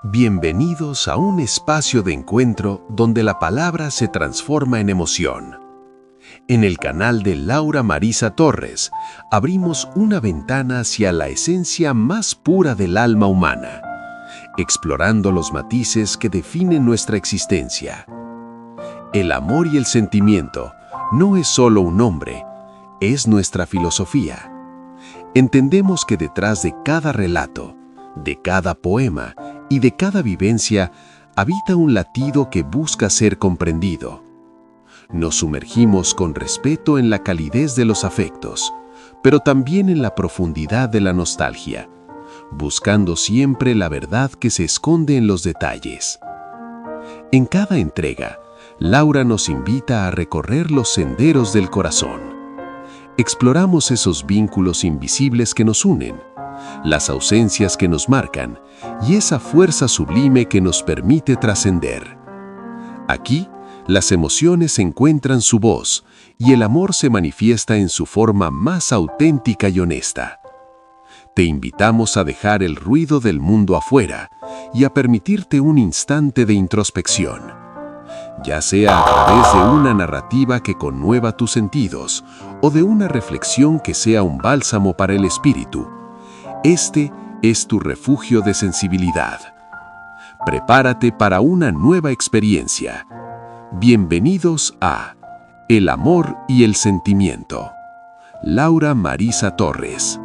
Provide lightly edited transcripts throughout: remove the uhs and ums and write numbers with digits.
Bienvenidos a un espacio de encuentro donde la palabra se transforma en emoción. En el canal de Laura Marisa Torres, abrimos una ventana hacia la esencia más pura del alma humana, explorando los matices que definen nuestra existencia. El amor y el sentimiento no es solo un nombre, es nuestra filosofía. Entendemos que detrás de cada relato, de cada poema y de cada vivencia habita un latido que busca ser comprendido. Nos sumergimos con respeto en la calidez de los afectos, pero también en la profundidad de la nostalgia, buscando siempre la verdad que se esconde en los detalles. En cada entrega, Laura nos invita a recorrer los senderos del corazón. Exploramos esos vínculos invisibles que nos unen, las ausencias que nos marcan y esa fuerza sublime que nos permite trascender. Aquí, las emociones encuentran su voz y el amor se manifiesta en su forma más auténtica y honesta. Te invitamos a dejar el ruido del mundo afuera y a permitirte un instante de introspección, ya sea a través de una narrativa que conmueva tus sentidos o de una reflexión que sea un bálsamo para el espíritu. Este es tu refugio de sensibilidad. Prepárate para una nueva experiencia. Bienvenidos a El amor y el sentimiento. Laura Marisa Torres.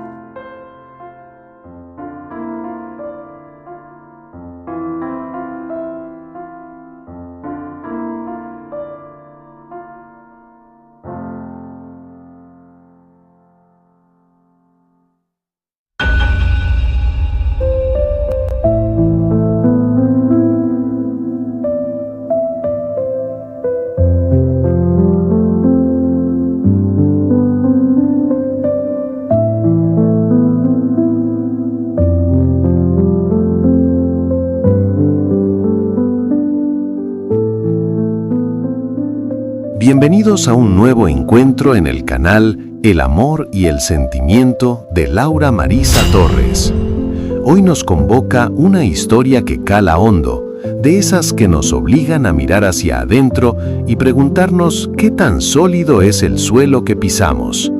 Bienvenidos a un nuevo encuentro en el canal El amor y el sentimiento de Laura Marisa Torres. Hoy nos convoca una historia que cala hondo, de esas que nos obligan a mirar hacia adentro y preguntarnos qué tan sólido es el suelo que pisamos.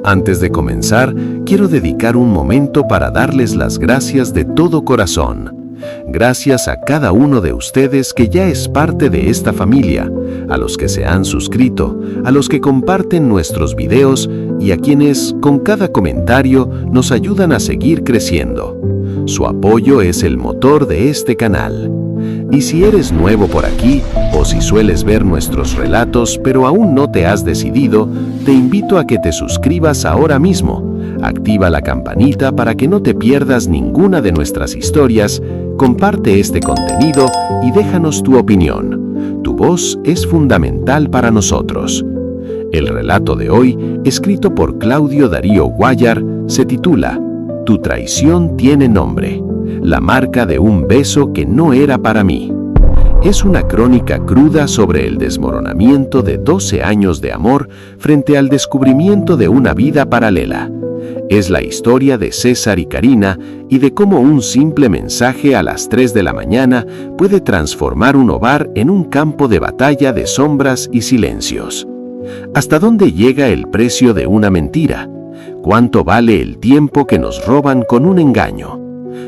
Antes de comenzar, quiero dedicar un momento para darles las gracias de todo corazón. Gracias a cada uno de ustedes que ya es parte de esta familia, a los que se han suscrito, a los que comparten nuestros videos y a quienes, con cada comentario, nos ayudan a seguir creciendo. Su apoyo es el motor de este canal. Y si eres nuevo por aquí, o si sueles ver nuestros relatos pero aún no te has decidido, te invito a que te suscribas ahora mismo. Activa la campanita para que no te pierdas ninguna de nuestras historias, comparte este contenido y déjanos tu opinión. Tu voz es fundamental para nosotros. El relato de hoy, escrito por Claudio Darío Guayar, se titula Tu traición tiene nombre, la marca de un beso que no era para mí. Es una crónica cruda sobre el desmoronamiento de 12 años de amor frente al descubrimiento de una vida paralela. Es la historia de César y Karina y de cómo un simple mensaje a las 3 de la mañana puede transformar un hogar en un campo de batalla de sombras y silencios. ¿Hasta dónde llega el precio de una mentira? ¿Cuánto vale el tiempo que nos roban con un engaño?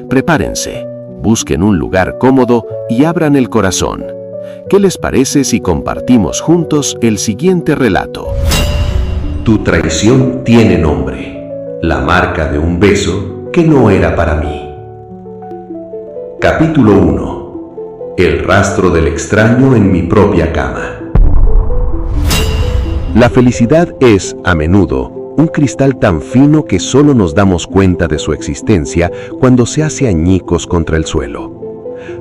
Prepárense, busquen un lugar cómodo y abran el corazón. ¿Qué les parece si compartimos juntos el siguiente relato? Tu traición tiene nombre. La marca de un beso que no era para mí. Capítulo 1. El rastro del extraño en mi propia cama. La felicidad es, a menudo, un cristal tan fino que solo nos damos cuenta de su existencia cuando se hace añicos contra el suelo.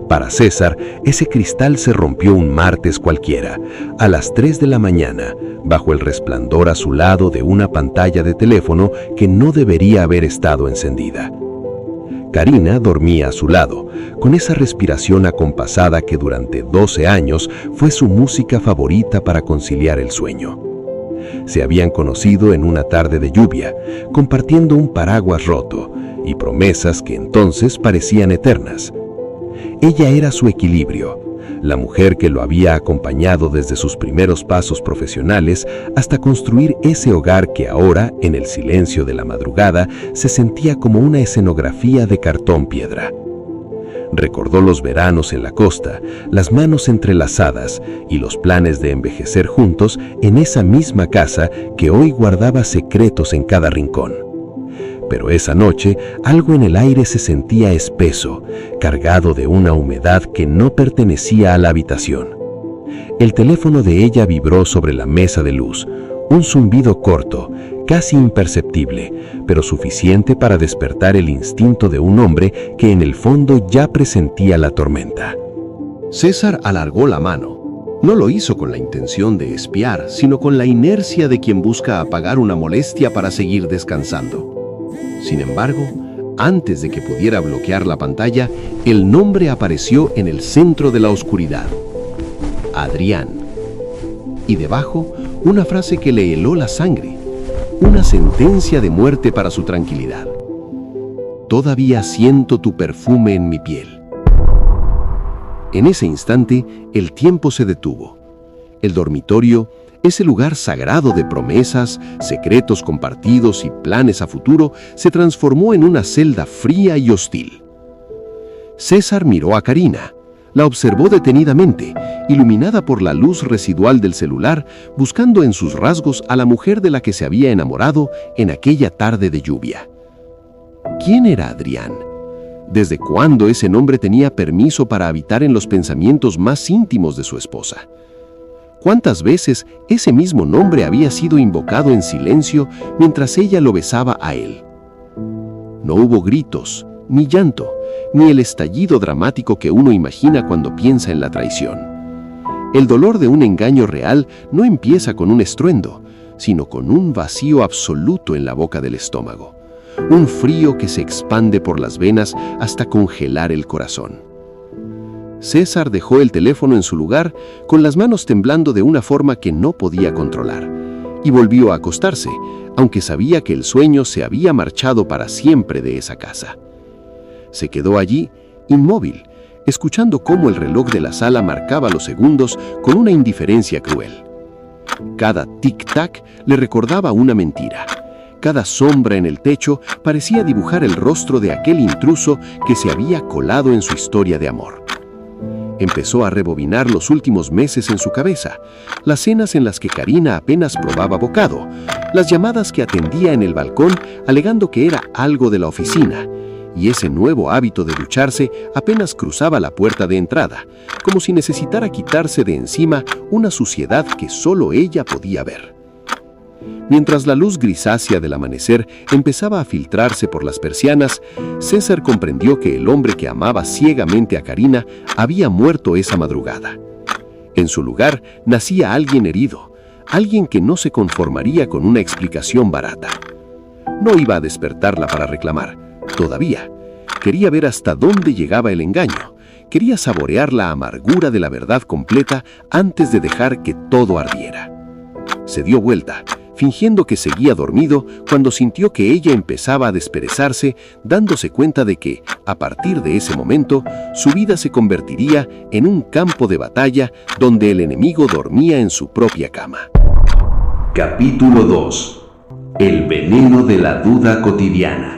Para César, ese cristal se rompió un martes cualquiera, a las 3 de la mañana, bajo el resplandor azulado de una pantalla de teléfono que no debería haber estado encendida. Karina dormía a su lado, con esa respiración acompasada que durante 12 años fue su música favorita para conciliar el sueño. Se habían conocido en una tarde de lluvia, compartiendo un paraguas roto y promesas que entonces parecían eternas. ella era su equilibrio, la mujer que lo había acompañado desde sus primeros pasos profesionales hasta construir ese hogar que ahora, en el silencio de la madrugada, se sentía como una escenografía de cartón piedra. Recordó los veranos en la costa, las manos entrelazadas y los planes de envejecer juntos en esa misma casa que hoy guardaba secretos en cada rincón. Pero esa noche algo en el aire se sentía espeso, cargado de una humedad que no pertenecía a la habitación. El teléfono de ella vibró sobre la mesa de luz, un zumbido corto, casi imperceptible, pero suficiente para despertar el instinto de un hombre que en el fondo ya presentía la tormenta. César alargó la mano. No lo hizo con la intención de espiar, sino con la inercia de quien busca apagar una molestia para seguir descansando. Sin embargo, antes de que pudiera bloquear la pantalla, el nombre apareció en el centro de la oscuridad. Adrián. Y debajo, una frase que le heló la sangre. Una sentencia de muerte para su tranquilidad. Todavía siento tu perfume en mi piel. En ese instante, el tiempo se detuvo. El dormitorio, ese lugar sagrado de promesas, secretos compartidos y planes a futuro, se transformó en una celda fría y hostil. César miró a Karina. La observó detenidamente, iluminada por la luz residual del celular, buscando en sus rasgos a la mujer de la que se había enamorado en aquella tarde de lluvia. ¿Quién era Adrián? ¿Desde cuándo ese nombre tenía permiso para habitar en los pensamientos más íntimos de su esposa? ¿Cuántas veces ese mismo nombre había sido invocado en silencio mientras ella lo besaba a él? No hubo gritos, ni llanto, ni el estallido dramático que uno imagina cuando piensa en la traición. El dolor de un engaño real no empieza con un estruendo, sino con un vacío absoluto en la boca del estómago, un frío que se expande por las venas hasta congelar el corazón. César dejó el teléfono en su lugar, con las manos temblando de una forma que no podía controlar, y volvió a acostarse, aunque sabía que el sueño se había marchado para siempre de esa casa. Se quedó allí, inmóvil, escuchando cómo el reloj de la sala marcaba los segundos con una indiferencia cruel. Cada tic-tac le recordaba una mentira. Cada sombra en el techo parecía dibujar el rostro de aquel intruso que se había colado en su historia de amor. Empezó a rebobinar los últimos meses en su cabeza, las cenas en las que Karina apenas probaba bocado, las llamadas que atendía en el balcón alegando que era algo de la oficina, y ese nuevo hábito de ducharse apenas cruzaba la puerta de entrada, como si necesitara quitarse de encima una suciedad que solo ella podía ver. Mientras la luz grisácea del amanecer empezaba a filtrarse por las persianas, César comprendió que el hombre que amaba ciegamente a Karina había muerto esa madrugada. En su lugar nacía alguien herido, alguien que no se conformaría con una explicación barata. No iba a despertarla para reclamar. Todavía, quería ver hasta dónde llegaba el engaño, quería saborear la amargura de la verdad completa antes de dejar que todo ardiera. Se dio vuelta, fingiendo que seguía dormido, cuando sintió que ella empezaba a desperezarse, dándose cuenta de que, a partir de ese momento, su vida se convertiría en un campo de batalla donde el enemigo dormía en su propia cama. Capítulo 2. El veneno de la duda cotidiana.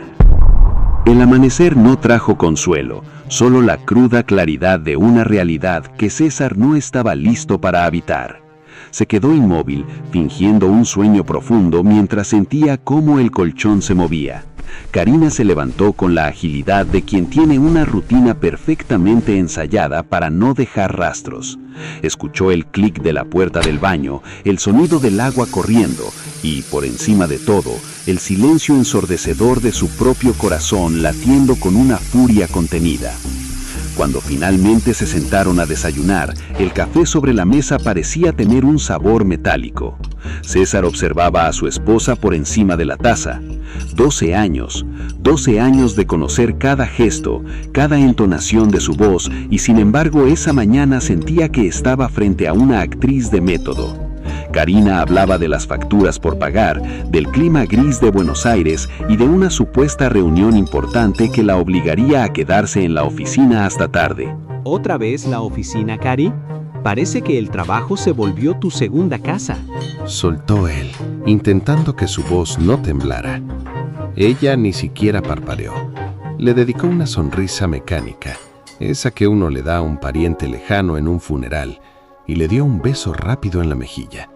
El amanecer no trajo consuelo, solo la cruda claridad de una realidad que César no estaba listo para habitar. Se quedó inmóvil, fingiendo un sueño profundo mientras sentía cómo el colchón se movía. Karina se levantó con la agilidad de quien tiene una rutina perfectamente ensayada para no dejar rastros. Escuchó el clic de la puerta del baño, el sonido del agua corriendo y, por encima de todo, el silencio ensordecedor de su propio corazón latiendo con una furia contenida. Cuando finalmente se sentaron a desayunar, el café sobre la mesa parecía tener un sabor metálico. César observaba a su esposa por encima de la taza. 12 años de conocer cada gesto, cada entonación de su voz, y sin embargo esa mañana sentía que estaba frente a una actriz de método. Karina hablaba de las facturas por pagar, del clima gris de Buenos Aires y de una supuesta reunión importante que la obligaría a quedarse en la oficina hasta tarde. ¿Otra vez la oficina, Cari? Parece que el trabajo se volvió tu segunda casa. Soltó él, intentando que su voz no temblara. Ella ni siquiera parpadeó. Le dedicó una sonrisa mecánica, esa que uno le da a un pariente lejano en un funeral, y le dio un beso rápido en la mejilla.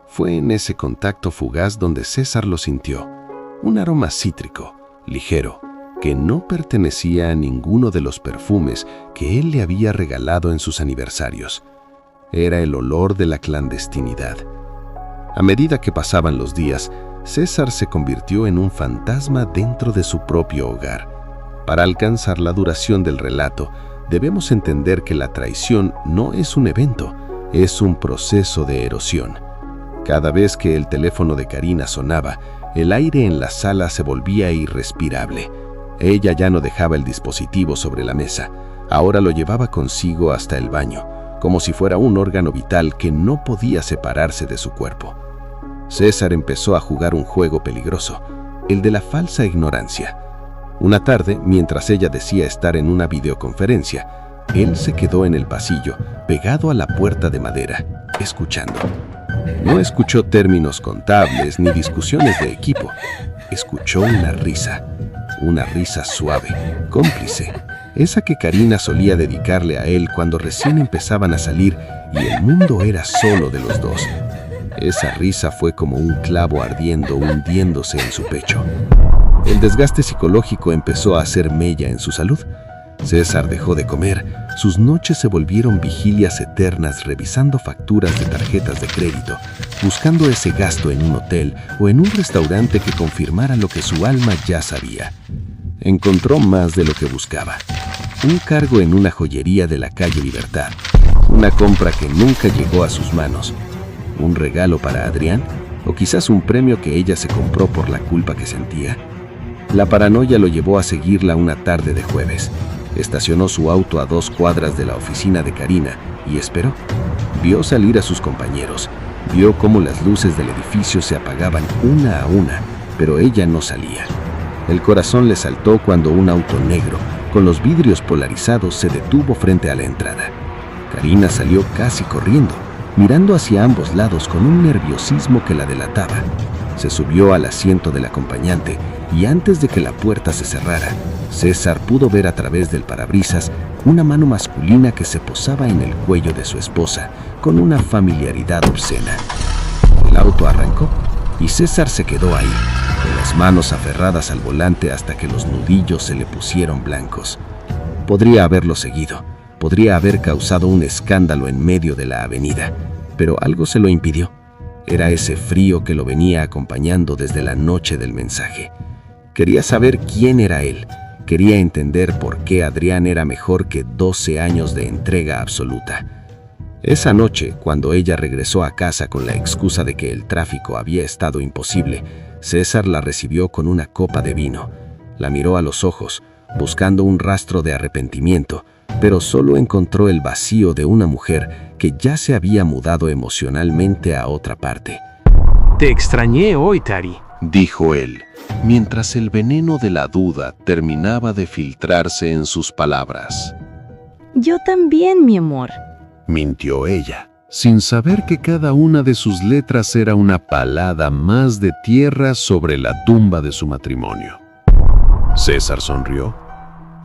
Fue en ese contacto fugaz donde César lo sintió, un aroma cítrico, ligero, que no pertenecía a ninguno de los perfumes que él le había regalado en sus aniversarios. Era el olor de la clandestinidad. A medida que pasaban los días, César se convirtió en un fantasma dentro de su propio hogar. Para alcanzar la duración del relato, debemos entender que la traición no es un evento, es un proceso de erosión. Cada vez que el teléfono de Karina sonaba, el aire en la sala se volvía irrespirable. Ella ya no dejaba el dispositivo sobre la mesa, ahora lo llevaba consigo hasta el baño, como si fuera un órgano vital que no podía separarse de su cuerpo. César empezó a jugar un juego peligroso, el de la falsa ignorancia. Una tarde, mientras ella decía estar en una videoconferencia, él se quedó en el pasillo, pegado a la puerta de madera, escuchando. No escuchó términos contables ni discusiones de equipo. Escuchó una risa suave, cómplice, esa que Karina solía dedicarle a él cuando recién empezaban a salir y el mundo era solo de los dos. Esa risa fue como un clavo ardiendo, hundiéndose en su pecho. El desgaste psicológico empezó a hacer mella en su salud. César dejó de comer, sus noches se volvieron vigilias eternas revisando facturas de tarjetas de crédito, buscando ese gasto en un hotel o en un restaurante que confirmara lo que su alma ya sabía. Encontró más de lo que buscaba. Un cargo en una joyería de la calle Libertad, una compra que nunca llegó a sus manos, un regalo para Adrián o quizás un premio que ella se compró por la culpa que sentía. La paranoia lo llevó a seguirla una tarde de jueves. Estacionó su auto a 2 cuadras de la oficina de Karina y esperó. Vio salir a sus compañeros, vio cómo las luces del edificio se apagaban una a una, pero ella no salía. El corazón le saltó cuando un auto negro, con los vidrios polarizados, se detuvo frente a la entrada. Karina salió casi corriendo, mirando hacia ambos lados con un nerviosismo que la delataba. Se subió al asiento del acompañante y antes de que la puerta se cerrara, César pudo ver a través del parabrisas una mano masculina que se posaba en el cuello de su esposa con una familiaridad obscena. El auto arrancó y César se quedó ahí, con las manos aferradas al volante hasta que los nudillos se le pusieron blancos. Podría haberlo seguido, podría haber causado un escándalo en medio de la avenida, pero algo se lo impidió. Era ese frío que lo venía acompañando desde la noche del mensaje. Quería saber quién era él. Quería entender por qué Adrián era mejor que 12 años de entrega absoluta. Esa noche, cuando ella regresó a casa con la excusa de que el tráfico había estado imposible, César la recibió con una copa de vino. La miró a los ojos, buscando un rastro de arrepentimiento, pero solo encontró el vacío de una mujer que ya se había mudado emocionalmente a otra parte. Te extrañé hoy, Tari, dijo él, mientras el veneno de la duda terminaba de filtrarse en sus palabras. Yo también, mi amor. Mintió ella, sin saber que cada una de sus letras era una palada más de tierra sobre la tumba de su matrimonio. César sonrió,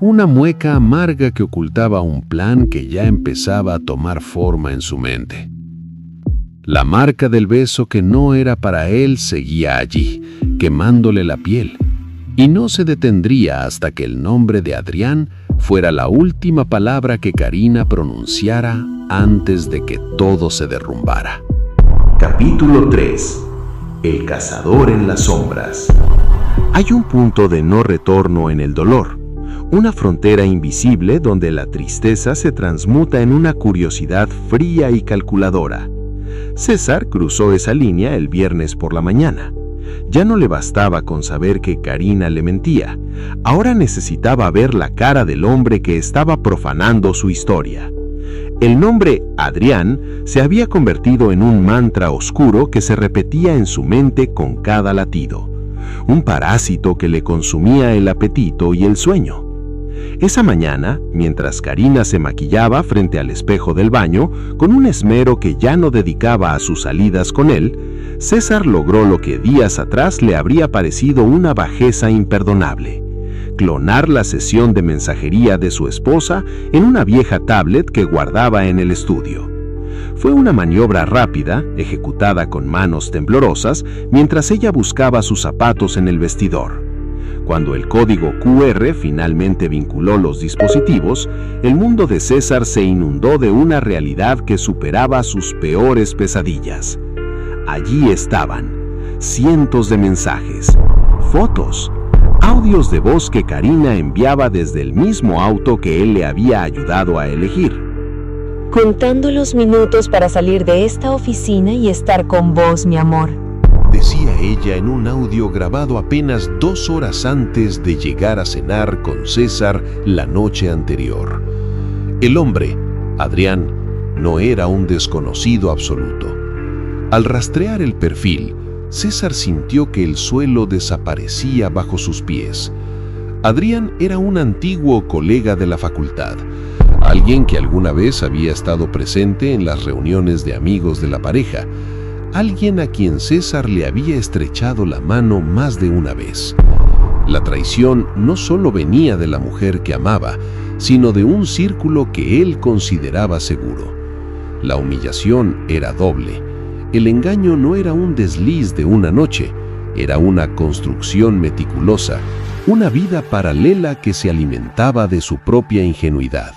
una mueca amarga que ocultaba un plan que ya empezaba a tomar forma en su mente. La marca del beso que no era para él seguía allí, quemándole la piel, y no se detendría hasta que el nombre de Adrián fuera la última palabra que Karina pronunciara antes de que todo se derrumbara. Capítulo 3. El cazador en las sombras. Hay un punto de no retorno en el dolor, una frontera invisible donde la tristeza se transmuta en una curiosidad fría y calculadora. César cruzó esa línea el viernes por la mañana. Ya no le bastaba con saber que Karina le mentía. Ahora necesitaba ver la cara del hombre que estaba profanando su historia. El nombre Adrián se había convertido en un mantra oscuro que se repetía en su mente con cada latido. Un parásito que le consumía el apetito y el sueño. Esa mañana, mientras Karina se maquillaba frente al espejo del baño, con un esmero que ya no dedicaba a sus salidas con él, César logró lo que días atrás le habría parecido una bajeza imperdonable: clonar la sesión de mensajería de su esposa en una vieja tablet que guardaba en el estudio. Fue una maniobra rápida, ejecutada con manos temblorosas, mientras ella buscaba sus zapatos en el vestidor. Cuando el código QR finalmente vinculó los dispositivos, el mundo de César se inundó de una realidad que superaba sus peores pesadillas. Allí estaban cientos de mensajes, fotos, audios de voz que Karina enviaba desde el mismo auto que él le había ayudado a elegir. Contando los minutos para salir de esta oficina y estar con vos, mi amor, decía ella en un audio grabado apenas 2 horas antes de llegar a cenar con César la noche anterior. El hombre, Adrián, no era un desconocido absoluto. Al rastrear el perfil, César sintió que el suelo desaparecía bajo sus pies. Adrián era un antiguo colega de la facultad, alguien que alguna vez había estado presente en las reuniones de amigos de la pareja, alguien a quien César le había estrechado la mano más de una vez. La traición no solo venía de la mujer que amaba, sino de un círculo que él consideraba seguro. La humillación era doble. El engaño no era un desliz de una noche, era una construcción meticulosa, una vida paralela que se alimentaba de su propia ingenuidad.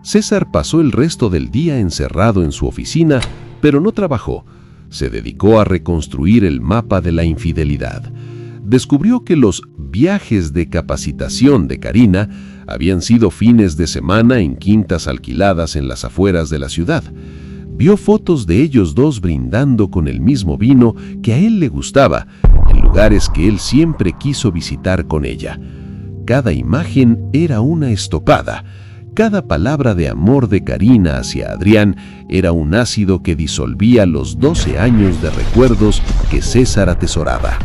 César pasó el resto del día encerrado en su oficina, pero no trabajó. Se dedicó a reconstruir el mapa de la infidelidad. Descubrió que los viajes de capacitación de Karina habían sido fines de semana en quintas alquiladas en las afueras de la ciudad. Vio fotos de ellos dos brindando con el mismo vino que a él le gustaba, en lugares que él siempre quiso visitar con ella. Cada imagen era una estopada. Cada palabra de amor de Karina hacia Adrián era un ácido que disolvía los 12 años de recuerdos que César atesoraba.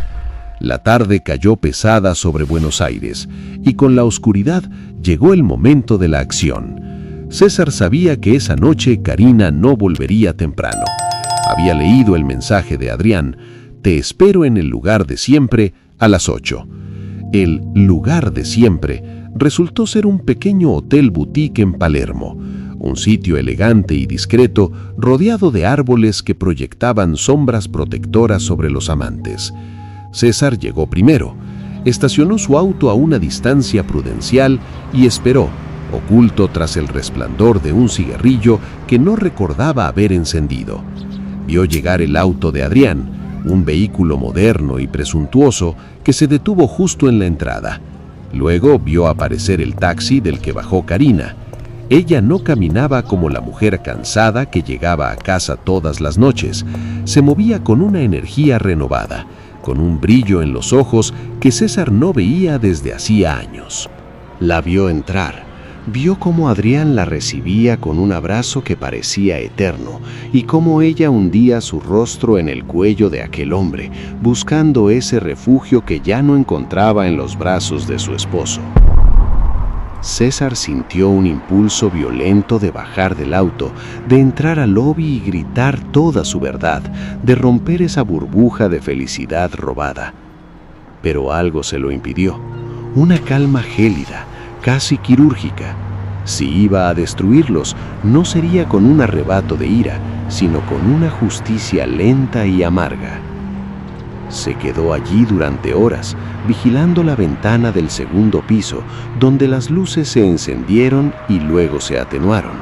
La tarde cayó pesada sobre Buenos Aires, y con la oscuridad llegó el momento de la acción. César sabía que esa noche Karina no volvería temprano. Había leído el mensaje de Adrián: «Te espero en el lugar de siempre a las 8». El lugar de siempre resultó ser un pequeño hotel boutique en Palermo, un sitio elegante y discreto rodeado de árboles que proyectaban sombras protectoras sobre los amantes. César llegó primero, estacionó su auto a una distancia prudencial y esperó, oculto tras el resplandor de un cigarrillo que no recordaba haber encendido. Vio llegar el auto de Adrián, un vehículo moderno y presuntuoso que se detuvo justo en la entrada. Luego vio aparecer el taxi del que bajó Karina. Ella no caminaba como la mujer cansada que llegaba a casa todas las noches. Se movía con una energía renovada, con un brillo en los ojos que César no veía desde hacía años. La vio entrar. Vio cómo Adrián la recibía con un abrazo que parecía eterno y cómo ella hundía su rostro en el cuello de aquel hombre, buscando ese refugio que ya no encontraba en los brazos de su esposo. César sintió un impulso violento de bajar del auto, de entrar al lobby y gritar toda su verdad, de romper esa burbuja de felicidad robada. Pero algo se lo impidió, una calma gélida, casi quirúrgica. Si iba a destruirlos, no sería con un arrebato de ira, sino con una justicia lenta y amarga. Se quedó allí durante horas, vigilando la ventana del segundo piso, donde las luces se encendieron y luego se atenuaron.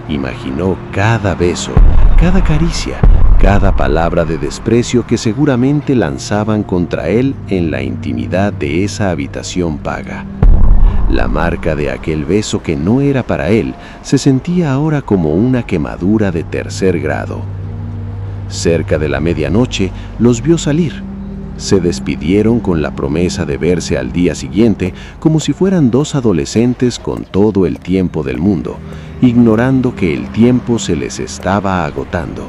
Imaginó cada beso, cada caricia, cada palabra de desprecio que seguramente lanzaban contra él en la intimidad de esa habitación paga. La marca de aquel beso que no era para él se sentía ahora como una quemadura de 3er grado. Cerca de la medianoche los vio salir. Se despidieron con la promesa de verse al día siguiente como si fueran 2 adolescentes con todo el tiempo del mundo, ignorando que el tiempo se les estaba agotando.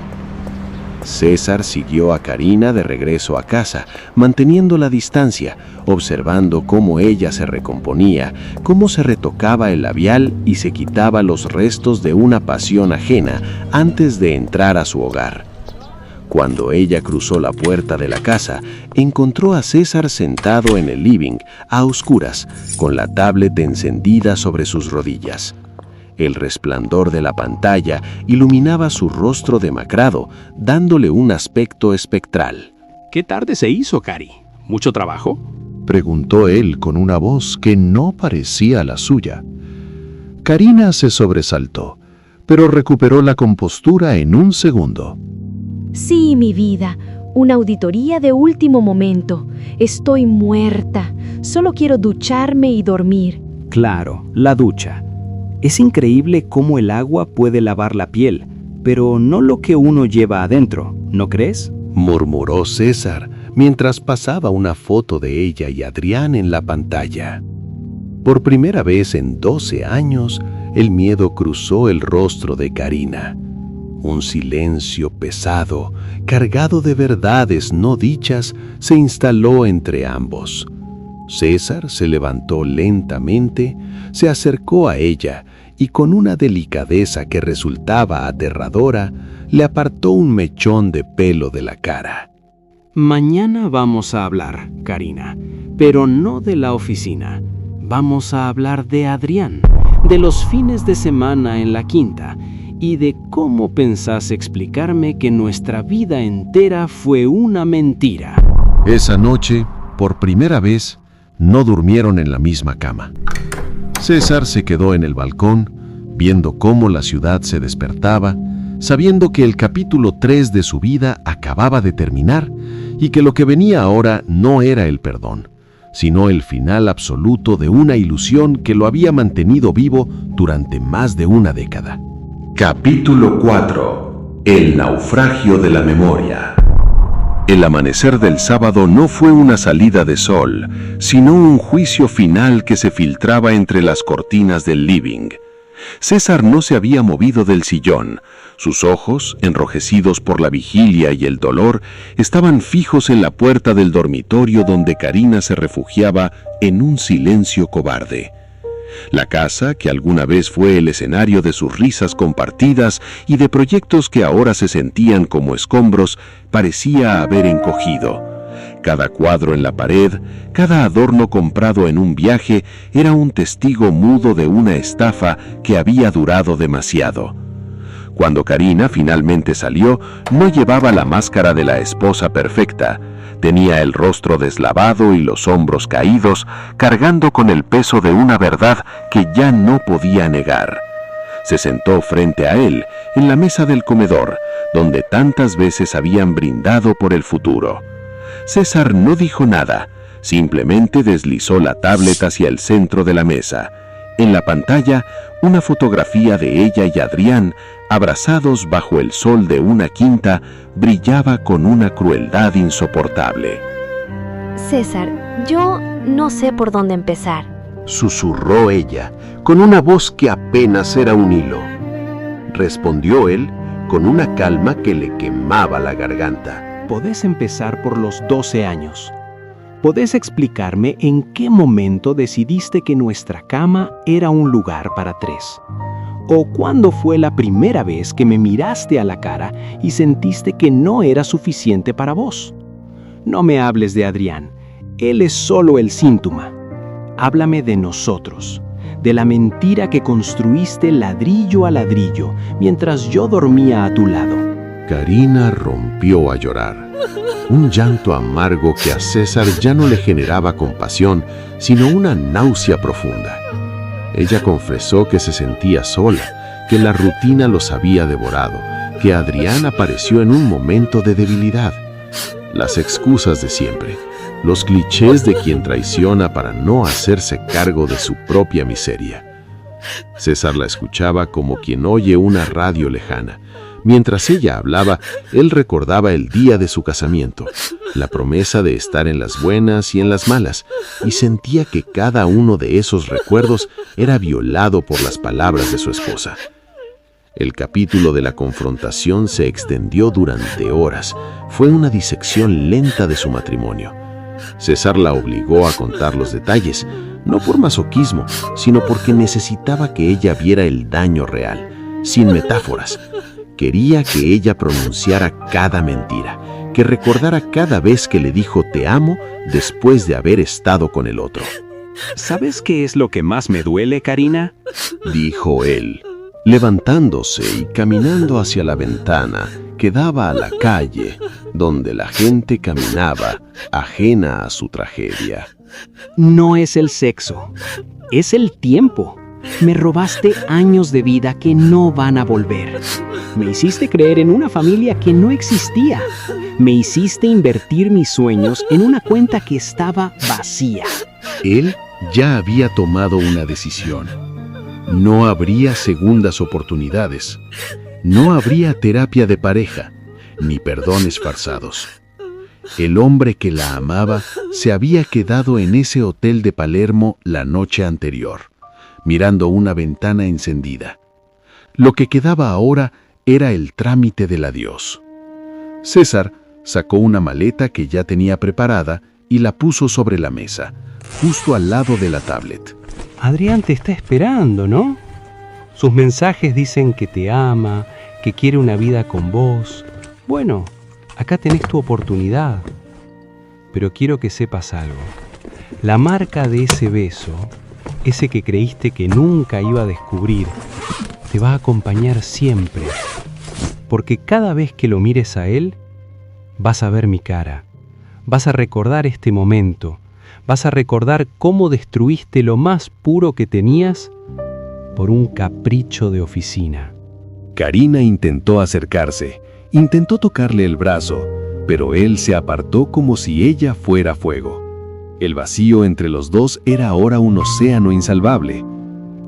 César siguió a Karina de regreso a casa, manteniendo la distancia, observando cómo ella se recomponía, cómo se retocaba el labial y se quitaba los restos de una pasión ajena antes de entrar a su hogar. Cuando ella cruzó la puerta de la casa, encontró a César sentado en el living, a oscuras, con la tablet encendida sobre sus rodillas. El resplandor de la pantalla iluminaba su rostro demacrado, dándole un aspecto espectral. ¿Qué tarde se hizo, Cari? ¿Mucho trabajo? Preguntó él con una voz que no parecía la suya. Karina se sobresaltó, pero recuperó la compostura en un segundo. Sí, mi vida, una auditoría de último momento. Estoy muerta. Solo quiero ducharme y dormir. Claro, la ducha. Es increíble cómo el agua puede lavar la piel, pero no lo que uno lleva adentro, ¿no crees? Murmuró César mientras pasaba una foto de ella y Adrián en la pantalla. Por primera vez en 12 años, el miedo cruzó el rostro de Karina. Un silencio pesado, cargado de verdades no dichas, se instaló entre ambos. César se levantó lentamente, se acercó a ella y con una delicadeza que resultaba aterradora, le apartó un mechón de pelo de la cara. Mañana vamos a hablar, Karina, pero no de la oficina. Vamos a hablar de Adrián, de los fines de semana en la quinta y de cómo pensás explicarme que nuestra vida entera fue una mentira. Esa noche, por primera vez, no durmieron en la misma cama. César se quedó en el balcón, viendo cómo la ciudad se despertaba, sabiendo que el capítulo 3 de su vida acababa de terminar y que lo que venía ahora no era el perdón, sino el final absoluto de una ilusión que lo había mantenido vivo durante más de una década. Capítulo 4. El naufragio de la memoria. El amanecer del sábado no fue una salida de sol, sino un juicio final que se filtraba entre las cortinas del living. César no se había movido del sillón. Sus ojos, enrojecidos por la vigilia y el dolor, estaban fijos en la puerta del dormitorio donde Karina se refugiaba en un silencio cobarde. La casa, que alguna vez fue el escenario de sus risas compartidas y de proyectos que ahora se sentían como escombros, parecía haber encogido. Cada cuadro en la pared, cada adorno comprado en un viaje, era un testigo mudo de una estafa que había durado demasiado. Cuando Karina finalmente salió, no llevaba la máscara de la esposa perfecta. Tenía el rostro deslavado y los hombros caídos, cargando con el peso de una verdad que ya no podía negar. Se sentó frente a él, en la mesa del comedor, donde tantas veces habían brindado por el futuro. César no dijo nada, simplemente deslizó la tablet hacia el centro de la mesa. En la pantalla, una fotografía de ella y Adrián, abrazados bajo el sol de una quinta, brillaba con una crueldad insoportable. César, yo no sé por dónde empezar. Susurró ella, con una voz que apenas era un hilo. Respondió él, con una calma que le quemaba la garganta. Podés empezar por los 12 años. ¿Podés explicarme en qué momento decidiste que nuestra cama era un lugar para 3? ¿O cuándo fue la primera vez que me miraste a la cara y sentiste que no era suficiente para vos? No me hables de Adrián, él es solo el síntoma. Háblame de nosotros, de la mentira que construiste ladrillo a ladrillo mientras yo dormía a tu lado. Karina rompió a llorar. Un llanto amargo que a César ya no le generaba compasión, sino una náusea profunda. Ella confesó que se sentía sola, que la rutina los había devorado, que Adrián apareció en un momento de debilidad. Las excusas de siempre, los clichés de quien traiciona para no hacerse cargo de su propia miseria. César la escuchaba como quien oye una radio lejana. Mientras ella hablaba, él recordaba el día de su casamiento, la promesa de estar en las buenas y en las malas, y sentía que cada uno de esos recuerdos era violado por las palabras de su esposa. El capítulo de la confrontación se extendió durante horas. Fue una disección lenta de su matrimonio. César la obligó a contar los detalles, no por masoquismo, sino porque necesitaba que ella viera el daño real, sin metáforas. Quería que ella pronunciara cada mentira, que recordara cada vez que le dijo te amo después de haber estado con el otro. ¿Sabes qué es lo que más me duele, Karina? Dijo él, levantándose y caminando hacia la ventana que daba a la calle, donde la gente caminaba, ajena a su tragedia. No es el sexo, es el tiempo. Me robaste años de vida que no van a volver. Me hiciste creer en una familia que no existía. Me hiciste invertir mis sueños en una cuenta que estaba vacía. Él ya había tomado una decisión. No habría segundas oportunidades. No habría terapia de pareja, ni perdones farsados. El hombre que la amaba se había quedado en ese hotel de Palermo la noche anterior, mirando una ventana encendida. Lo que quedaba ahora era el trámite del adiós. César sacó una maleta que ya tenía preparada y la puso sobre la mesa, justo al lado de la tablet. Adrián te está esperando, ¿no? Sus mensajes dicen que te ama, que quiere una vida con vos. Bueno, acá tenés tu oportunidad. Pero quiero que sepas algo. La marca de ese beso, ese que creíste que nunca iba a descubrir, te va a acompañar siempre. Porque cada vez que lo mires a él, vas a ver mi cara. Vas a recordar este momento. Vas a recordar cómo destruiste lo más puro que tenías por un capricho de oficina. Karina intentó acercarse, intentó tocarle el brazo, pero él se apartó como si ella fuera fuego. El vacío entre los dos era ahora un océano insalvable.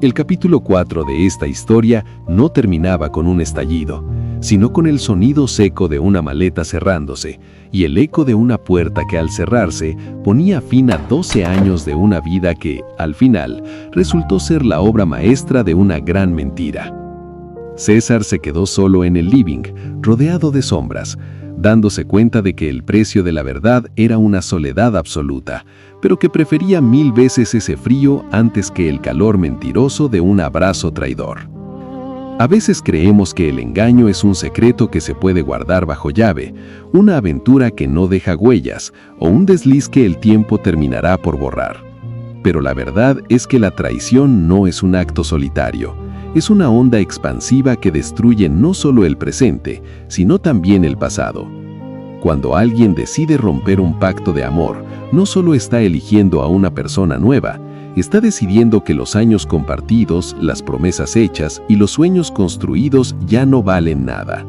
El capítulo 4 de esta historia no terminaba con un estallido, sino con el sonido seco de una maleta cerrándose y el eco de una puerta que al cerrarse ponía fin a 12 años de una vida que, al final, resultó ser la obra maestra de una gran mentira. César se quedó solo en el living, rodeado de sombras, dándose cuenta de que el precio de la verdad era una soledad absoluta, pero que prefería 1000 veces ese frío antes que el calor mentiroso de un abrazo traidor. A veces creemos que el engaño es un secreto que se puede guardar bajo llave, una aventura que no deja huellas o un desliz que el tiempo terminará por borrar. Pero la verdad es que la traición no es un acto solitario, es una onda expansiva que destruye no solo el presente, sino también el pasado. Cuando alguien decide romper un pacto de amor, no solo está eligiendo a una persona nueva, está decidiendo que los años compartidos, las promesas hechas y los sueños construidos ya no valen nada.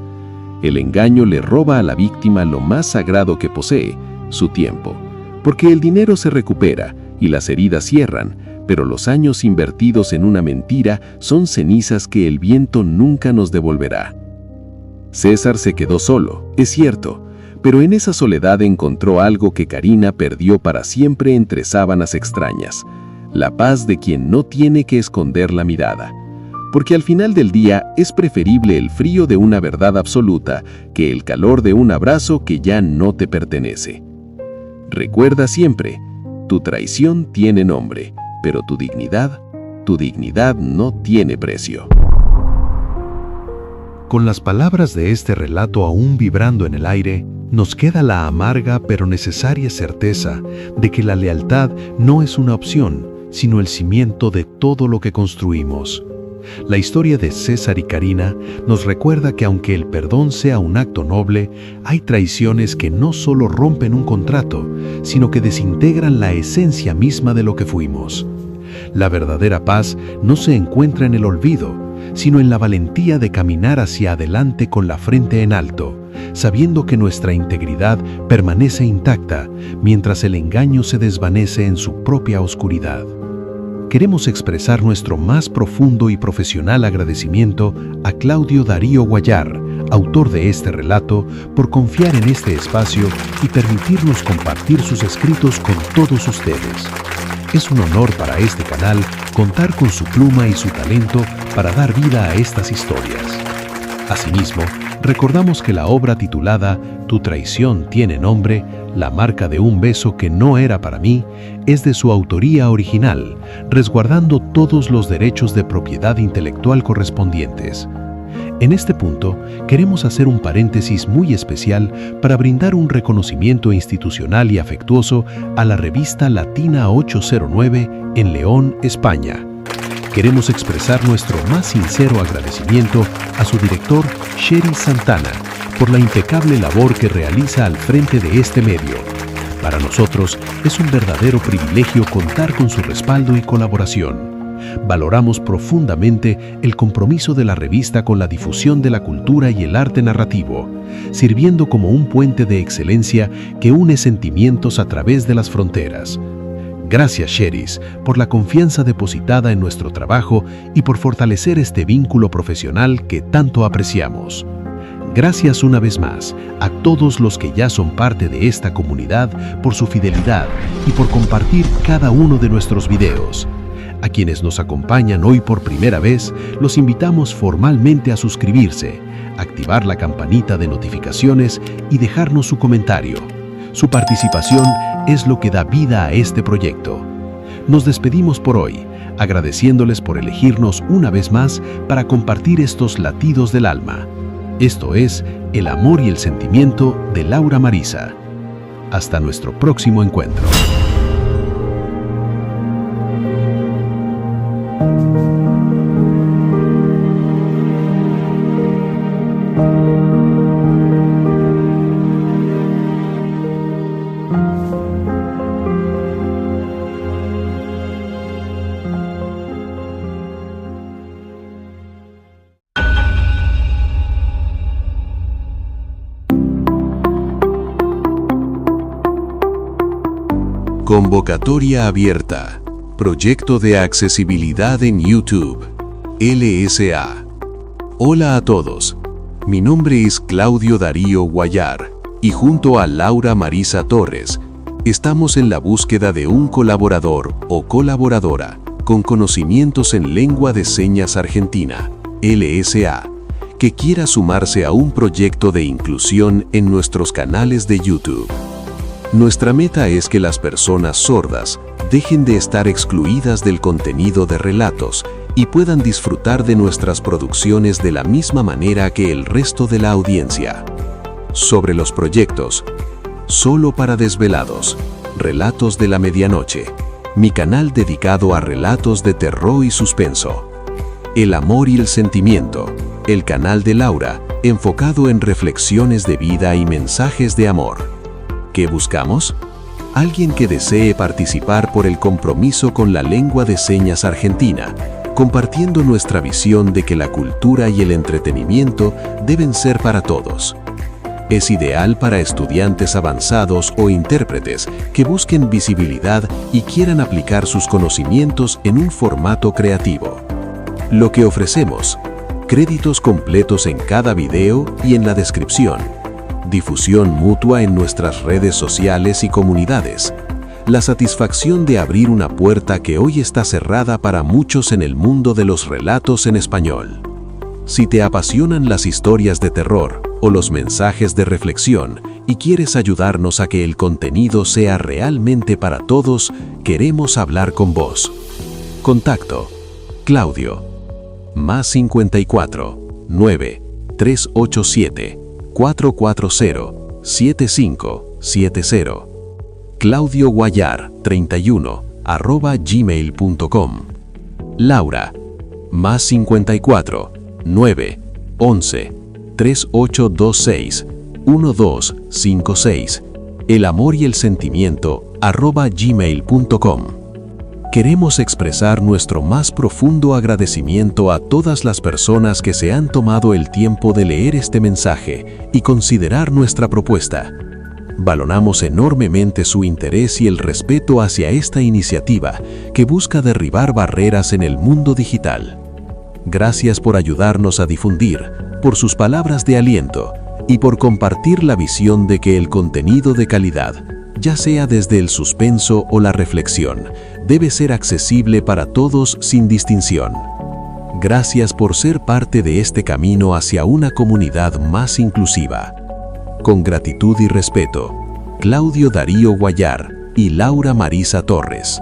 El engaño le roba a la víctima lo más sagrado que posee, su tiempo, porque el dinero se recupera y las heridas cierran, pero los años invertidos en una mentira son cenizas que el viento nunca nos devolverá. César se quedó solo, es cierto, pero en esa soledad encontró algo que Karina perdió para siempre entre sábanas extrañas: la paz de quien no tiene que esconder la mirada. Porque al final del día es preferible el frío de una verdad absoluta que el calor de un abrazo que ya no te pertenece. Recuerda siempre, tu traición tiene nombre, pero tu dignidad no tiene precio. Con las palabras de este relato aún vibrando en el aire, nos queda la amarga pero necesaria certeza de que la lealtad no es una opción, sino el cimiento de todo lo que construimos. La historia de César y Karina nos recuerda que aunque el perdón sea un acto noble, hay traiciones que no solo rompen un contrato, sino que desintegran la esencia misma de lo que fuimos. La verdadera paz no se encuentra en el olvido, sino en la valentía de caminar hacia adelante con la frente en alto, sabiendo que nuestra integridad permanece intacta mientras el engaño se desvanece en su propia oscuridad. Queremos expresar nuestro más profundo y profesional agradecimiento a Claudio Darío Guayar, autor de este relato, por confiar en este espacio y permitirnos compartir sus escritos con todos ustedes. Es un honor para este canal contar con su pluma y su talento para dar vida a estas historias. Asimismo, recordamos que la obra titulada Tu traición tiene nombre, la marca de un beso que no era para mí, es de su autoría original, resguardando todos los derechos de propiedad intelectual correspondientes. En este punto, queremos hacer un paréntesis muy especial para brindar un reconocimiento institucional y afectuoso a la revista Latina 809 en León, España. Queremos expresar nuestro más sincero agradecimiento a su director, Sheryl Santana, por la impecable labor que realiza al frente de este medio. Para nosotros es un verdadero privilegio contar con su respaldo y colaboración. Valoramos profundamente el compromiso de la revista con la difusión de la cultura y el arte narrativo, sirviendo como un puente de excelencia que une sentimientos a través de las fronteras. Gracias, Sheryl, por la confianza depositada en nuestro trabajo y por fortalecer este vínculo profesional que tanto apreciamos. Gracias una vez más a todos los que ya son parte de esta comunidad por su fidelidad y por compartir cada uno de nuestros videos. A quienes nos acompañan hoy por primera vez, los invitamos formalmente a suscribirse, activar la campanita de notificaciones y dejarnos su comentario. Su participación es lo que da vida a este proyecto. Nos despedimos por hoy, agradeciéndoles por elegirnos una vez más para compartir estos latidos del alma. Esto es El amor y el sentimiento de Laura Marisa. Hasta nuestro próximo encuentro. Convocatoria abierta. Proyecto de accesibilidad en YouTube. LSA. Hola a todos. Mi nombre es Claudio Darío Guayar y junto a Laura Marisa Torres estamos en la búsqueda de un colaborador o colaboradora con conocimientos en lengua de señas argentina, LSA, que quiera sumarse a un proyecto de inclusión en nuestros canales de YouTube. Nuestra meta es que las personas sordas dejen de estar excluidas del contenido de relatos y puedan disfrutar de nuestras producciones de la misma manera que el resto de la audiencia. Sobre los proyectos, Solo para Desvelados, Relatos de la Medianoche, mi canal dedicado a relatos de terror y suspenso. El amor y el sentimiento, el canal de Laura, enfocado en reflexiones de vida y mensajes de amor. ¿Qué buscamos? Alguien que desee participar por el compromiso con la lengua de señas argentina, compartiendo nuestra visión de que la cultura y el entretenimiento deben ser para todos. Es ideal para estudiantes avanzados o intérpretes que busquen visibilidad y quieran aplicar sus conocimientos en un formato creativo. Lo que ofrecemos: créditos completos en cada video y en la descripción. Difusión mutua en nuestras redes sociales y comunidades. La satisfacción de abrir una puerta que hoy está cerrada para muchos en el mundo de los relatos en español. Si te apasionan las historias de terror o los mensajes de reflexión y quieres ayudarnos a que el contenido sea realmente para todos, queremos hablar con vos. Contacto: Claudio, +54 9 387 440-7570. Claudio Guayar 31 @gmail.com. Laura, +54 9 11 3826 1256. El amor y el sentimiento @gmail.com. Queremos expresar nuestro más profundo agradecimiento a todas las personas que se han tomado el tiempo de leer este mensaje y considerar nuestra propuesta. Valoramos enormemente su interés y el respeto hacia esta iniciativa que busca derribar barreras en el mundo digital. Gracias por ayudarnos a difundir, por sus palabras de aliento y por compartir la visión de que el contenido de calidad, ya sea desde el suspenso o la reflexión, debe ser accesible para todos sin distinción. Gracias por ser parte de este camino hacia una comunidad más inclusiva. Con gratitud y respeto, Claudio Darío Guayar y Laura Marisa Torres.